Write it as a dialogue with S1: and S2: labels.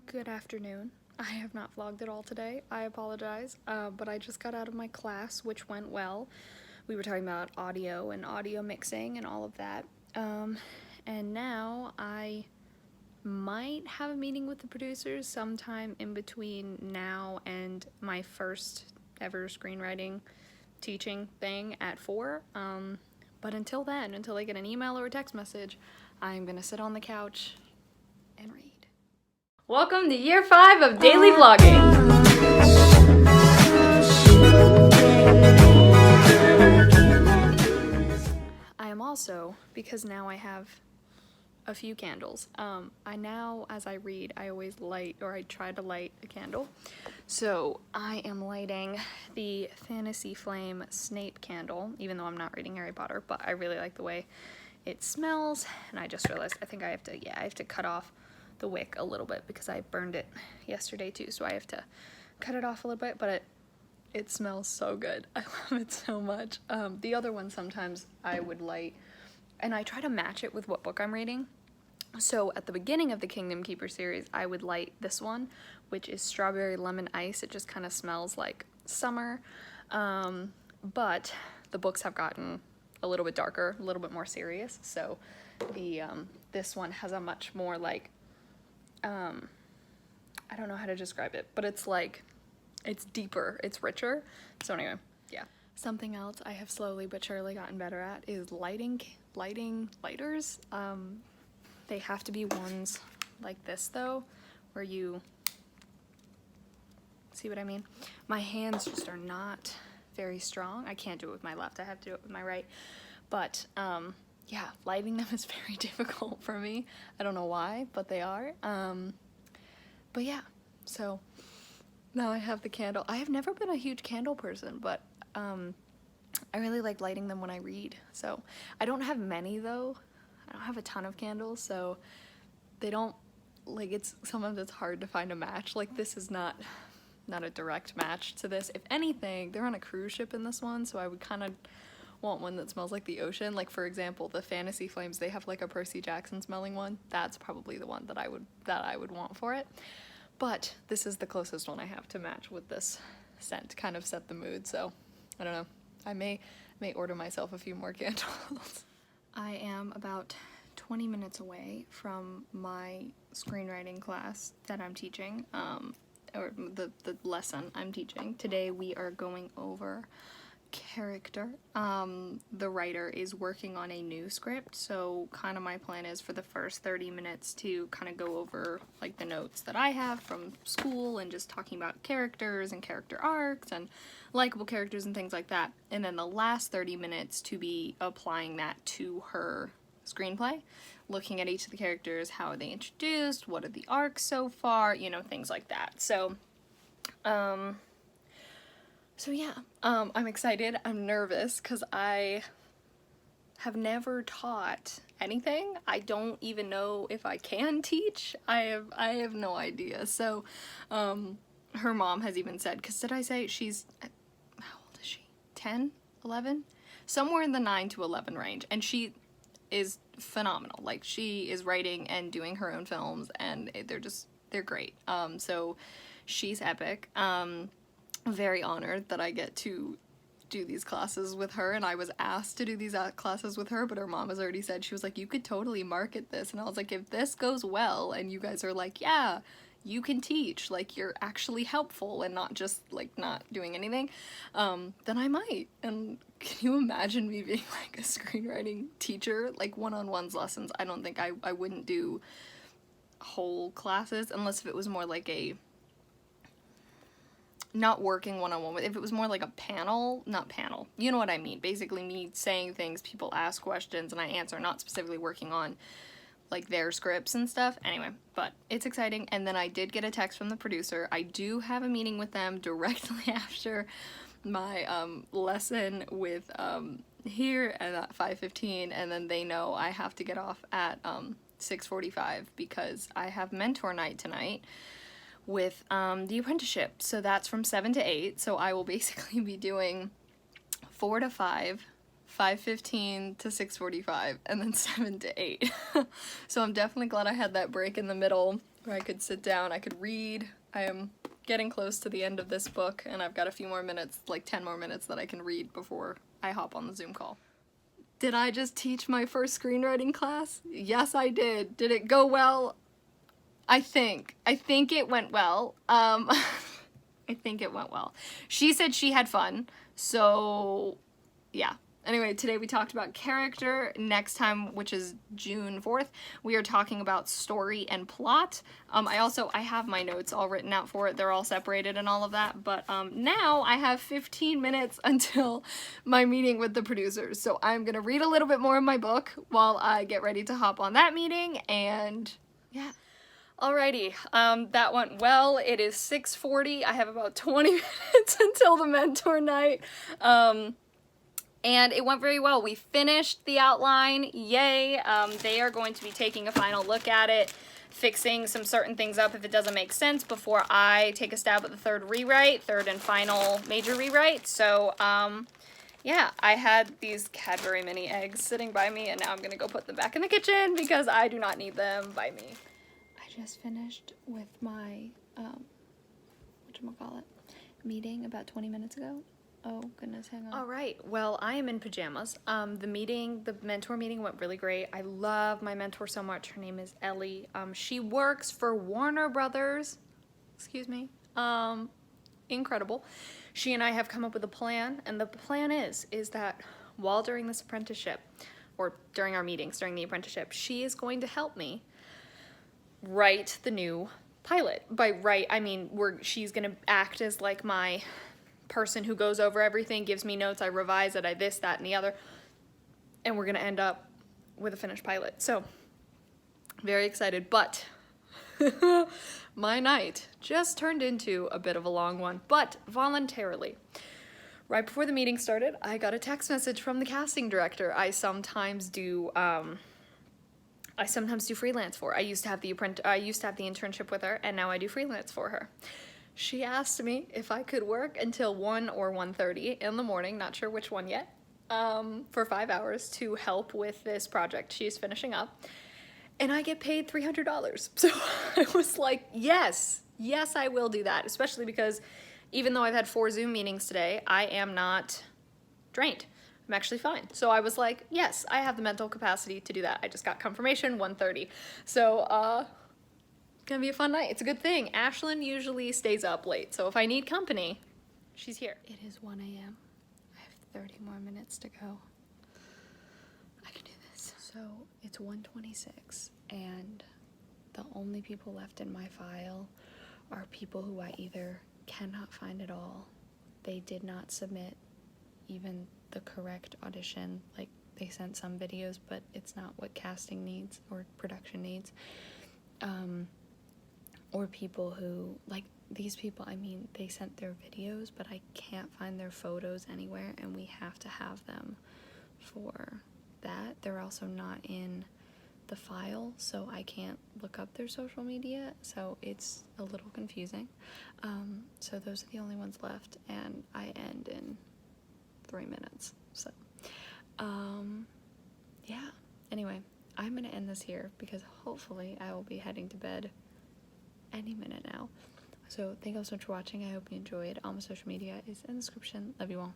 S1: Good afternoon. I have not vlogged at all today. I apologize, but I just got out of my class, which went well. We were talking about audio and audio mixing and all of that. And now I might have a meeting with the producers sometime in between now and my first ever screenwriting teaching thing at 4. But until then, until I get an email or a text message, I'm gonna sit on the couch and read. Welcome to year 5 of daily vlogging. I am also, because now I have a few candles, I now, as I read, I always light, or I try to light a candle. So I am lighting the Fantasy Flame Snape candle, even though I'm not reading Harry Potter, but I really like the way it smells, and I just realized I think I have to cut off the wick a little bit because I burned it yesterday too, so I have to cut it off a little bit, but it smells so good. I love it so much. The other one sometimes I would light, and I try to match it with what book I'm reading. So at the beginning of the Kingdom Keeper series, I would light this one, which is Strawberry Lemon Ice. It just kind of smells like summer, but the books have gotten a little bit darker, a little bit more serious, so the this one has a much more like I don't know how to describe it, but it's like, it's deeper, it's richer. So anyway, yeah. Something else I have slowly but surely gotten better at is lighting lighters. They have to be ones like this though, where you see what I mean? My hands just are not very strong. I can't do it with my left, I have to do it with my right. But yeah, lighting them is very difficult for me. I don't know why, but they are. But yeah, so now I have the candle. I have never been a huge candle person, but I really like lighting them when I read. So I don't have many though. I don't have a ton of candles, so they don't, like, sometimes it's hard to find a match. Like, this is not a direct match to this. If anything, they're on a cruise ship in this one, so I would kind of want one that smells like the ocean. Like, for example, the Fantasy Flames, they have like a Percy Jackson smelling one. That's probably the one that I would want for it. But this is the closest one I have to match with this scent to kind of set the mood. So I don't know. I may order myself a few more candles. I am about 20 minutes away from my screenwriting class that I'm teaching, or the lesson I'm teaching. Today we are going over character. The writer is working on a new script, so kind of my plan is for the first 30 minutes to kind of go over like the notes that I have from school and just talking about characters and character arcs and likable characters and things like that, and then the last 30 minutes to be applying that to her screenplay, looking at each of the characters, how are they introduced, what are the arcs so far, you know, things like that. So yeah, I'm excited. I'm nervous because I have never taught anything. I don't even know if I can teach. I have no idea. So, her mom has even said, because did I say she's, how old is she? 10? 11? Somewhere in the 9 to 11 range. And she is phenomenal. Like, she is writing and doing her own films, and they're great. So she's epic. Very honored that I get to do these classes with her, and I was asked to do these classes with her, but her mom has already said, she was like, you could totally market this, and I was like, if this goes well and you guys are like, yeah, you can teach, like, you're actually helpful and not just like not doing anything, then I might. And can you imagine me being like a screenwriting teacher, like one-on-ones lessons? I don't think I wouldn't do whole classes unless if it was more like a not working one-on-one with, if it was more like a panel, not panel, you know what I mean, basically me saying things, people ask questions and I answer, not specifically working on like their scripts and stuff. Anyway, but it's exciting. And then I did get a text from the producer. I do have a meeting with them directly after my lesson with here at 5:15, and then they know I have to get off at 6:45 because I have mentor night tonight with the apprenticeship. So that's from 7 to 8, so I will basically be doing 4 to 5, 5:15 to 6:45, and then 7 to 8. So I'm definitely glad I had that break in the middle where I could sit down, I could read. I am getting close to the end of this book, and I've got a few more minutes, like 10 more minutes that I can read before I hop on the Zoom call. Did I just teach my first screenwriting class? Yes, I did. Did it go well? I think it went well. I think it went well. She said she had fun, so yeah. Anyway, today we talked about character. Next time, which is June 4th, we are talking about story and plot. I have my notes all written out for it. They're all separated and all of that, but now I have 15 minutes until my meeting with the producers. So I'm gonna read a little bit more of my book while I get ready to hop on that meeting, and yeah. Alrighty, that went well. It is 6:40. I have about 20 minutes until the mentor night. And it went very well. We finished the outline, yay. They are going to be taking a final look at it, fixing some certain things up if it doesn't make sense before I take a stab at the third and final major rewrite. So, yeah, I had these Cadbury mini eggs sitting by me, and now I'm gonna go put them back in the kitchen because I do not need them by me. I just finished with my, whatchamacallit, meeting about 20 minutes ago. Oh goodness, hang on. All right, well, I am in pajamas. The mentor meeting went really great. I love my mentor so much. Her name is Ellie. She works for Warner Brothers. Excuse me. Incredible. She and I have come up with a plan, and the plan is that while during this apprenticeship, or during our meetings during the apprenticeship, she is going to help me write the new pilot. By write, I mean she's gonna act as like my person who goes over everything, gives me notes, I revise it, I this, that, and the other, and we're gonna end up with a finished pilot. So, very excited, but my night just turned into a bit of a long one, but voluntarily. Right before the meeting started, I got a text message from the casting director I sometimes do freelance for. I used to have the internship with her, and now I do freelance for her. She asked me if I could work until 1 or 1:30 in the morning, not sure which one yet, for 5 hours to help with this project she's finishing up. And I get paid $300. So I was like, yes, I will do that, especially because even though I've had 4 Zoom meetings today, I am not drained. I'm actually fine. So I was like, yes, I have the mental capacity to do that. I just got confirmation, 1:30. So, it's gonna be a fun night. It's a good thing. Ashlyn usually stays up late, so if I need company, she's here. It is 1 a.m. I have 30 more minutes to go. I can do this. So it's 1:26, and the only people left in my file are people who I either cannot find at all, they did not submit even the correct audition, like they sent some videos, but it's not what casting needs or production needs. Or people who, like these people, I mean, they sent their videos, but I can't find their photos anywhere, and we have to have them for that. They're also not in the file, so I can't look up their social media, so it's a little confusing. So those are the only ones left, and I end in 3 minutes, so, yeah. Anyway, I'm gonna end this here, because hopefully I will be heading to bed any minute now. So thank you all so much for watching. I hope you enjoyed. All my social media is in the description. Love you all.